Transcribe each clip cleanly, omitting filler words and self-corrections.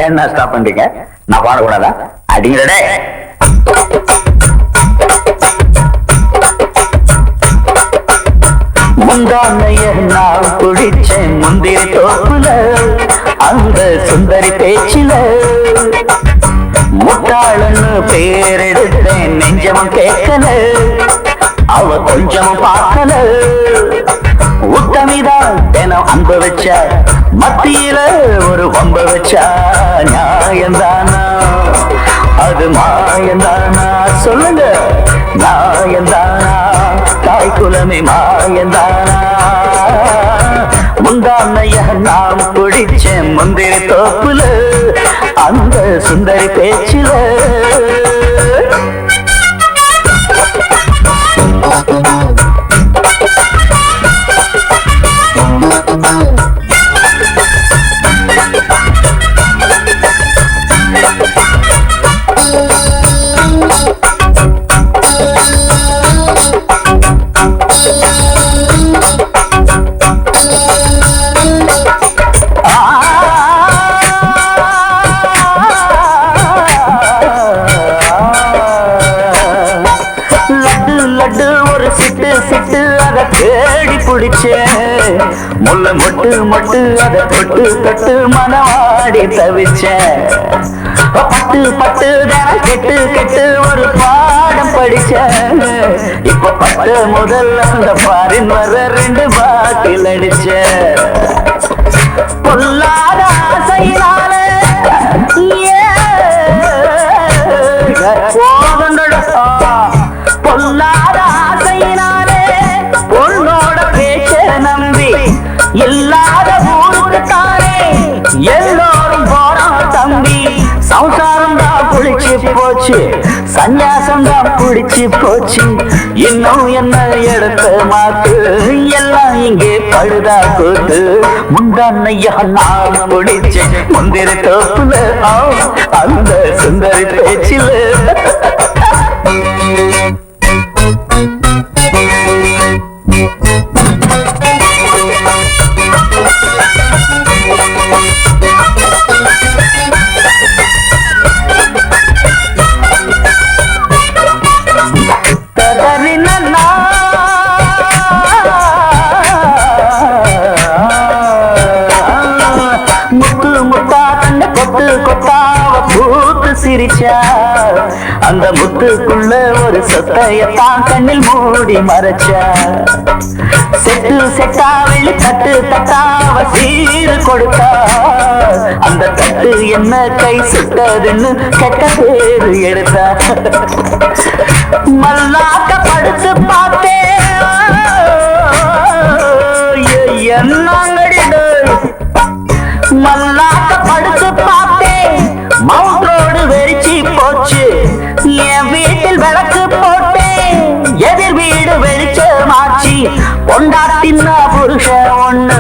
என்ன ஸ்டாப் பண்றீங்க? நான் பாடக்கூடாதா? அடிங்கடே. முந்தானைய நான் குடிச்சேன் முந்திரி தோப்புல, அந்த சுந்தரி பேச்சில முட்டாளன்னு பேரெடுத்தேன், நெஞ்சமும் கேட்கல, அவ கொஞ்சமும் பார்க்கல. உத்தமிதான் தினம் அன்ப வச்சா, மத்தியில ஒரு வம்ப வச்சா, நியாயந்தானா அது மாயந்தானா? சொல்லுங்க, நியாயந்தானா? தாய் குலமே மாயந்தானா? முந்தானைய நாம் குடிச்சேன் முந்திரி தோப்புல, அந்த சுந்தரி பேச்சில. முல்ல மொட்டு மொட்டு அதை தொட்டு தொட்டு மனவாடி தவிச்சேன். பட்டு பட்டு கெட்டு கெட்டு ஒரு பாடம் படிச்சேன். இப்ப பட்டு முதல் அந்த பாரின் வர 2 பாட்டில் அடிச்சேன். பொல்லாத ஆசையினால பொல்லாத ஆசையினாலே பொண்ணோட பேச்ச நம்பி இல்லாத ஊருக்கு தானே எல்லோரும் போறோம் தம்பி. சம்சாரம் தான் புடிச்சு போச்சு, சன்னியாசம் தான் புடிச்சு போச்சு. இன்னும் என்ன எடுத்த மாத்து, எல்லாம் இங்கே பழுதா கூத்து. முந்தானையா நான் முடிச்சு முந்திரி தோப்புல, அந்த சுந்தரி பேச்சில. சிரிச்சா அந்த முத்துக்குள்ள ஒரு சொத்தையத்தான் கண்ணில் மூடி மறைச்சா. செட்டு செட்டா வெளி தட்டு தட்டாவ சீரு கொடுத்தா. அந்த தட்டு என்ன கை சுட்டதுன்னு கெட்ட பேரு எடுத்தா. மல்லாக்க படுத்து பார்த்தேன் என்னங்கடி, மல்லாக்க படுத்து பார்த்தேன் மவுண்ட் ரோடு வெறிச்சி போச்சு. என் வீட்டில் விளக்கு போட்டேன், எதிர் வீடு வெளிச்சமாச்சு. பொண்டாட்டின்னா புருஷன் ஒண்ணு,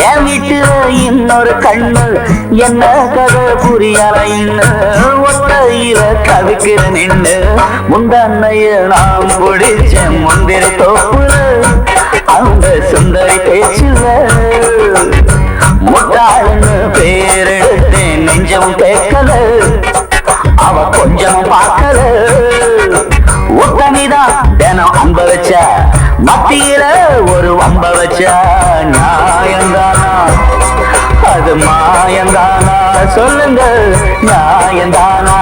என் வீட்டுல இன்னொரு கண்ணு. என்ன கதை புரியலைன்னு ஒத்தையில தவிக்கிற நின்று. முந்தானைய நாம் பிடிச்சேன் முந்திரி தோப்புல, அந்த சுந்தரி பேச்சில. முட்டாளன்னு பேரெடுத்தேன், நெஞ்சம் கேட்கல, அவ கொஞ்சம் பார்க்கல. உத்தமிதான் தினம் அன்ப வச்சா, மத்தியில ஒரு வம்ப வச்சா. நியாயந்தானா அது மாயந்தானா? சொல்லுங்க, நியாயந்தானா?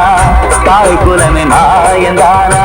தாய் குலமே மாயந்தானா?